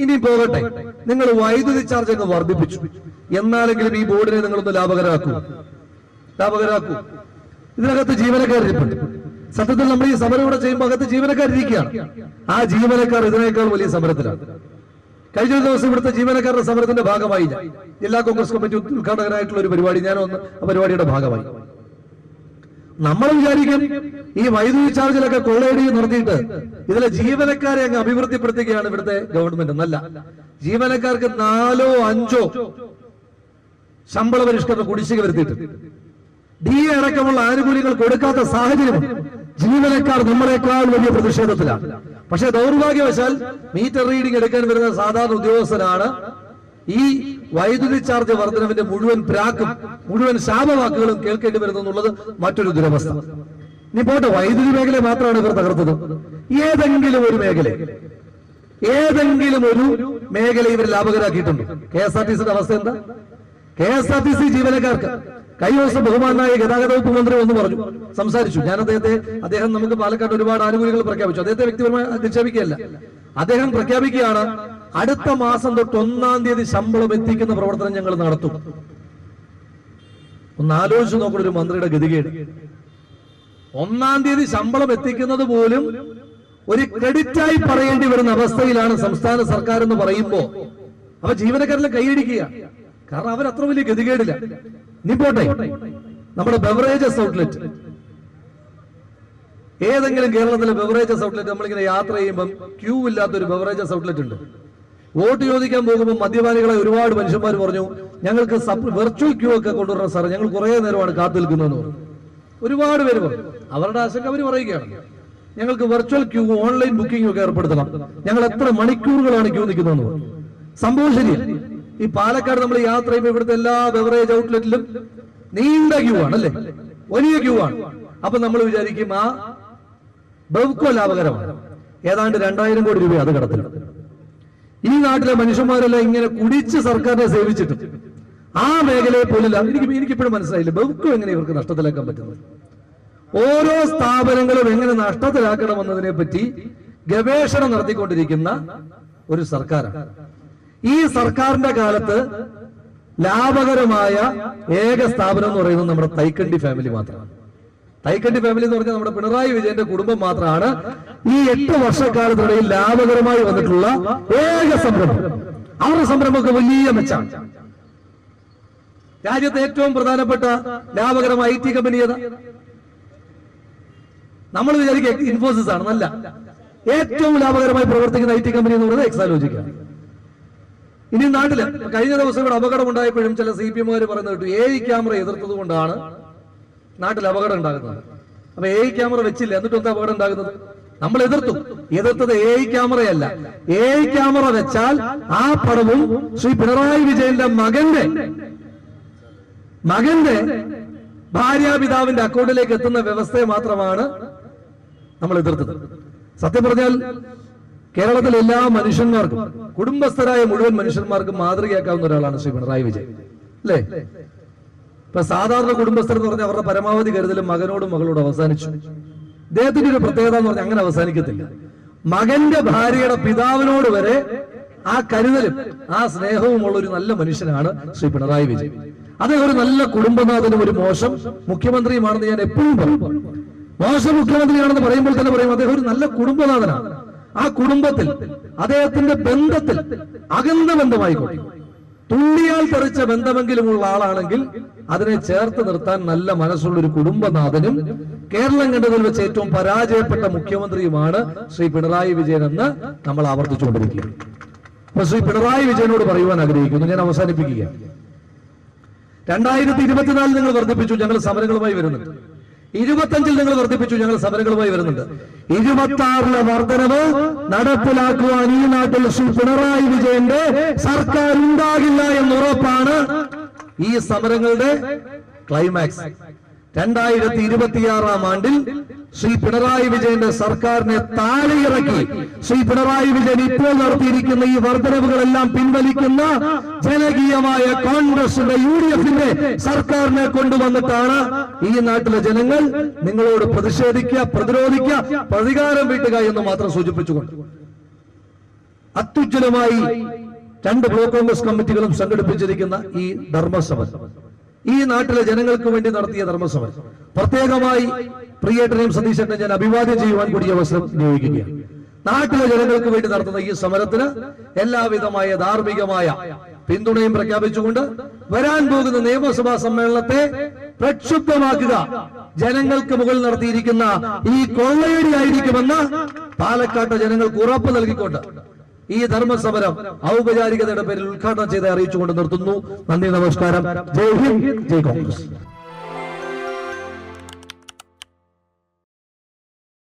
ഇനി പോകട്ടെ, നിങ്ങൾ വൈദ്യുതി ചാർജ് അങ്ങ് വർദ്ധിപ്പിച്ചു, എന്നാലെങ്കിലും ഈ ബോർഡിനെ നിങ്ങളൊന്ന് ലാഭകരാക്കൂ. ഇതിനകത്ത് ജീവനക്കാരിരിപ്പുണ്ട്. സത്യത്തിൽ നമ്മൾ ഈ സമരം ഇവിടെ ചെയ്യുമ്പോൾ അകത്ത് ജീവനക്കാരിരിക്കുകയാണ്. ആ ജീവനക്കാർ ഇതിനേക്കാൾ വലിയ സമരത്തിലാണ്. കഴിഞ്ഞ ദിവസം ഇവിടുത്തെ ജീവനക്കാരുടെ സമരത്തിന്റെ ഭാഗമായി ജില്ലാ കോൺഗ്രസ് കമ്മിറ്റി ഉദ്ഘാടകനായിട്ടുള്ള ഒരു പരിപാടി, ഞാനൊന്ന് ആ പരിപാടിയുടെ ഭാഗമായി. നമ്മൾ വിചാരിക്കും ഈ വൈദ്യുതി ചാർജിലൊക്കെ കൊള്ളയടി നടത്തിയിട്ട് ഇതിലെ ജീവനക്കാരെ അങ്ങ് അഭിവൃദ്ധിപ്പെടുത്തുകയാണ് ഇവിടുത്തെ ഗവൺമെന്റ്. എന്നല്ല, ജീവനക്കാർക്ക് 4 or 5 ശമ്പള പരിഷ്കരണ കുടിശ്ശിക വരുത്തിയിട്ട് DA അടക്കമുള്ള ആനുകൂല്യങ്ങൾ കൊടുക്കാത്ത സാഹചര്യം ജീവനക്കാർ നമ്മളെക്കാൾ വലിയ പ്രതിഷേധത്തിലാണ്. പക്ഷേ ദൗർഭാഗ്യവശാൽ മീറ്റർ റീഡിംഗ് എടുക്കാൻ വരുന്ന സാധാരണ ഉദ്യോഗസ്ഥനാണ് ഈ വൈദ്യുതി ചാർജ് വർധനവിന്റെ മുഴുവൻ പ്രാക്കും മുഴുവൻ ശാപവാക്കുകളും കേൾക്കേണ്ടി വരുന്നു എന്നുള്ളത് മറ്റൊരു ദുരവസ്ഥ. ഇനി പോട്ടെ, വൈദ്യുതി മേഖല മാത്രമാണ് ഇവർ തകർത്തത്. ഏതെങ്കിലും ഒരു മേഖല ഇവർ ലാഭകരാക്കിയിട്ടുണ്ട്? KSRTCയുടെ അവസ്ഥ എന്താ? KSRTC ജീവനക്കാർക്ക് കഴിഞ്ഞ ദിവസം ബഹുമാനായ ഗതാഗത വകുപ്പ് മന്ത്രി ഒന്ന് പറഞ്ഞു, സംസാരിച്ചു. ഞാൻ അദ്ദേഹം നമുക്ക് പാലക്കാട് ഒരുപാട് ആനുകൂല്യങ്ങൾ പ്രഖ്യാപിച്ചു. അദ്ദേഹത്തെ വ്യക്തിപരമായി അധിക്ഷേപിക്കുകയല്ല. അദ്ദേഹം പ്രഖ്യാപിക്കുകയാണ്, അടുത്ത മാസം തൊട്ട് 1-ാം തീയതി ശമ്പളം എത്തിക്കുന്ന പ്രവർത്തനം ഞങ്ങൾ നടത്തും. ഒന്ന് ആലോചിച്ച് നോക്കുന്ന ഒരു മന്ത്രിയുടെ ഗതികേട്. 1-ാം തീയതി ശമ്പളം എത്തിക്കുന്നത് പോലും ഒരു ക്രെഡിറ്റായി പറയേണ്ടി വരുന്ന അവസ്ഥയിലാണ് സംസ്ഥാന സർക്കാർ എന്ന് പറയുമ്പോ അവ ജീവനക്കാരെല്ലാം കൈയടിക്കുക. കാരണം അവരത്ര വലിയ ഗതികേടില്ല. ഇനി പോട്ടെ, നമ്മുടെ ബെവറേജസ് ഔട്ട്ലെറ്റ്, ഏതെങ്കിലും കേരളത്തിലെ ബെവറേജസ് ഔട്ട്ലെറ്റ് നമ്മളിങ്ങനെ യാത്ര ചെയ്യുമ്പോൾ ക്യൂ ഇല്ലാത്തൊരു ബെവറേജസ് ഔട്ട്ലെറ്റ് ഉണ്ട്. വോട്ട് ചോദിക്കാൻ പോകുമ്പോൾ മദ്യപാനികളെ ഒരുപാട് മനുഷ്യന്മാർ പറഞ്ഞു, ഞങ്ങൾക്ക് വെർച്വൽ ക്യൂ ഒക്കെ കൊണ്ടുവരണം സാർ, ഞങ്ങൾ കുറെ നേരമാണ് കാത്തു നിൽക്കുന്നതെന്ന് പറഞ്ഞു. ഒരുപാട് പേര് പറഞ്ഞു. അവരുടെ ആശങ്ക അവർ പറയുകയാണ്, ഞങ്ങൾക്ക് വെർച്വൽ ക്യൂ, ഓൺലൈൻ ബുക്കിംഗ് ഒക്കെ ഏർപ്പെടുത്തണം, ഞങ്ങൾ എത്ര മണിക്കൂറുകളാണ് ക്യൂ നിൽക്കുന്നതെന്ന് പറഞ്ഞു. സംഭവം ശരിയാണ്. ഈ പാലക്കാട് നമ്മൾ യാത്ര ചെയ്യുമ്പോൾ ഇവിടുത്തെ എല്ലാ ബെവറേജ് ഔട്ട്ലെറ്റിലും നീണ്ട ക്യൂ ആണ്, അല്ലേ? വലിയ ക്യൂ ആണ്. അപ്പൊ നമ്മൾ വിചാരിക്കും ആ ബെവ്കോ ലാഭകരമാണ്. ഏതാണ്ട് 2000 കോടി രൂപ അത് കടത്തില്ല. ഈ നാട്ടിലെ മനുഷ്യന്മാരെല്ലാം ഇങ്ങനെ കുടിച്ച് സർക്കാരിനെ സേവിച്ചിട്ടും ആ മേഖലയെ പോലില്ല. എനിക്കിപ്പോഴും മനസ്സിലായില്ല ബെവ്കോ എങ്ങനെ ഇവർക്ക് നഷ്ടത്തിലാക്കാൻ പറ്റുന്നത്. ഓരോ സ്ഥാപനങ്ങളും എങ്ങനെ നഷ്ടത്തിലാക്കണമെന്നതിനെ പറ്റി ഗവേഷണം നടത്തിക്കൊണ്ടിരിക്കുന്ന ഒരു സർക്കാരാണ്. ഈ സർക്കാരിന്റെ കാലത്ത് ലാഭകരമായ ഏക സ്ഥാപനം എന്ന് പറയുന്നത് നമ്മുടെ തൈക്കണ്ടി ഫാമിലി മാത്രമാണ്. തൈക്കണ്ടി ഫാമിലി എന്ന് പറഞ്ഞാൽ നമ്മുടെ പിണറായി വിജയന്റെ കുടുംബം മാത്രമാണ് ഈ 8 വർഷക്കാലത്തിനിടയിൽ ലാഭകരമായി വന്നിട്ടുള്ള ഏക സംരംഭം. അവരുടെ സംരംഭമൊക്കെ വലിയ മെച്ചാണ്. രാജ്യത്തെ ഏറ്റവും പ്രധാനപ്പെട്ട ലാഭകരമായ IT കമ്പനി ഏതാ? നമ്മൾ വിചാരിക്കുക ഇൻഫോസിസ് ആണ്. നല്ല ഏറ്റവും ലാഭകരമായി പ്രവർത്തിക്കുന്ന IT കമ്പനി എന്ന് പറയുന്നത് എക്സാലോജിക്കാണ്. ഇനി നാട്ടില് കഴിഞ്ഞ ദിവസം ഇവിടെ അപകടം ഉണ്ടായപ്പോഴും ചില CPM-കാർ പറയുന്നത് കേട്ടു, AI ക്യാമറ എതിർത്തത് കൊണ്ടാണ് നാട്ടിൽ അപകടം ഉണ്ടാകുന്നത്. അപ്പൊ AI ക്യാമറ വെച്ചില്ല, എന്നിട്ട് എന്താ അപകടം ഉണ്ടാകുന്നത്? നമ്മൾ എതിർത്തത് AI ക്യാമറയല്ല. AI ക്യാമറ വെച്ചാൽ ആ പണവും ശ്രീ പിണറായി വിജയന്റെ മകന്റെ ഭാര്യാപിതാവിന്റെ അക്കൗണ്ടിലേക്ക് എത്തുന്ന വ്യവസ്ഥയെ മാത്രമാണ് നമ്മൾ എതിർത്തത്. സത്യം പറഞ്ഞാൽ കേരളത്തിലെ എല്ലാ മനുഷ്യന്മാർക്കും, കുടുംബസ്ഥരായ മുഴുവൻ മനുഷ്യന്മാർക്കും മാതൃകയാക്കാവുന്ന ഒരാളാണ് ശ്രീ പിണറായി വിജയൻ, അല്ലേ? ഇപ്പൊ സാധാരണ കുടുംബസ്ഥർ എന്ന് പറഞ്ഞാൽ അവരുടെ പരമാവധി കരുതലും മകനോടും മകളോടും അവസാനിച്ചു. അദ്ദേഹത്തിന്റെ ഒരു പ്രത്യേകത എന്ന് പറഞ്ഞാൽ അങ്ങനെ അവസാനിക്കത്തില്ല. മകന്റെ ഭാര്യയുടെ പിതാവിനോട് വരെ ആ കരുതലും ആ സ്നേഹവും ഉള്ള ഒരു നല്ല മനുഷ്യനാണ് ശ്രീ പിണറായി വിജയൻ. അദ്ദേഹം ഒരു നല്ല കുടുംബനാഥനും ഒരു മോശം മുഖ്യമന്ത്രിയുമാണെന്ന് ഞാൻ എപ്പോഴും പറയും. മോശം മുഖ്യമന്ത്രിയാണെന്ന് പറയുമ്പോൾ തന്നെ പറയും അദ്ദേഹം ഒരു നല്ല കുടുംബനാഥനാണ്. ആ കുടുംബത്തിൽ അദ്ദേഹത്തിന്റെ ബന്ധത്തിൽ അകന്ന ബന്ധമായിക്കോട്ടെ, തുള്ളിയാൽ തെറിച്ച ബന്ധമെങ്കിലുമുള്ള ആളാണെങ്കിൽ അതിനെ ചേർത്ത് നിർത്താൻ നല്ല മനസ്സുള്ള ഒരു കുടുംബനാഥനും കേരളം കണ്ടതിൽ വെച്ച് ഏറ്റവും പരാജയപ്പെട്ട മുഖ്യമന്ത്രിയുമാണ് ശ്രീ പിണറായി വിജയൻ എന്ന് നമ്മൾ ആവർത്തിച്ചുകൊണ്ടിരിക്കുകയാണ്. അപ്പൊ ശ്രീ പിണറായി വിജയനോട് പറയുവാൻ ആഗ്രഹിക്കുന്നു, ഞാൻ അവസാനിപ്പിക്കുക. 2024 നിങ്ങൾ വർദ്ധിപ്പിച്ചു, ഞങ്ങൾ സമരങ്ങളുമായി വരുന്നുണ്ട്. 25 നിങ്ങൾ വർദ്ധിപ്പിച്ചു, ഞങ്ങൾ സമരങ്ങളുമായി വരുന്നുണ്ട്. 26 വർധനവ് നടപ്പിലാക്കുവാൻ ഈ നാട്ടിൽ ശ്രീ പിണറായി വിജയന്റെ സർക്കാർ ഉണ്ടാകില്ല എന്നുറപ്പാണ് ഈ സമരങ്ങളുടെ ക്ലൈമാക്സ്. 2026 ആണ്ടിൽ ശ്രീ പിണറായി വിജയന്റെ സർക്കാരിനെ താഴെയിറക്കി ശ്രീ പിണറായി വിജയൻ ഇപ്പോൾ നടത്തിയിരിക്കുന്ന ഈ വർധനവുകളെല്ലാം പിൻവലിക്കുന്ന ജനകീയമായ കോൺഗ്രസിന്റെ UDF-ന്റെ സർക്കാരിനെ കൊണ്ടുവന്നിട്ടാണ് ഈ നാട്ടിലെ ജനങ്ങൾ നിങ്ങളോട് പ്രതിഷേധിക്കുക, പ്രതിരോധിക്കുക, പ്രതികാരം വീട്ടുക എന്ന് മാത്രം സൂചിപ്പിച്ചുകൊണ്ട് അത്യുജ്വലമായി 2 ബ്ലോക്ക് കോൺഗ്രസ് കമ്മിറ്റികളും സംഘടിപ്പിച്ചിരിക്കുന്ന ഈ ധർമ്മസമരം, ഈ നാട്ടിലെ ജനങ്ങൾക്ക് വേണ്ടി നടത്തിയ ധർമ്മസമരം, പ്രത്യേകമായി പ്രിയേട്ടനെയും സതീശേട്ടനെ ഞാൻ അഭിവാദ്യം ചെയ്യുവാൻ കൂടി അവസരം ഉപയോഗിക്കുകയാണ്. നാട്ടിലെ ജനങ്ങൾക്ക് വേണ്ടി നടത്തുന്ന ഈ സമരത്തിന് എല്ലാവിധമായ ധാർമ്മികമായ പിന്തുണയും പ്രഖ്യാപിച്ചുകൊണ്ട് വരാൻ പോകുന്ന നിയമസഭാ സമ്മേളനത്തെ പ്രക്ഷുബ്ധമാക്കുക ജനങ്ങൾക്ക് മുകളിൽ നടത്തിയിരിക്കുന്ന ഈ കൊള്ളയടിയായിരിക്കുമെന്ന് പാലക്കാട്ടെ ജനങ്ങൾക്ക് ഉറപ്പ് നൽകിക്കൊണ്ട് ഈ ധർമ്മസമരം ഔപചാരികതയുടെ പേരിൽ ഉദ്ഘാടനം ചെയ്ത് അറിയിച്ചുകൊണ്ട് നിർത്തുന്നു. നന്ദി, നമസ്കാരം. ജയ് ഹിന്ദ്, ജയ് കോൺഗ്രസ്.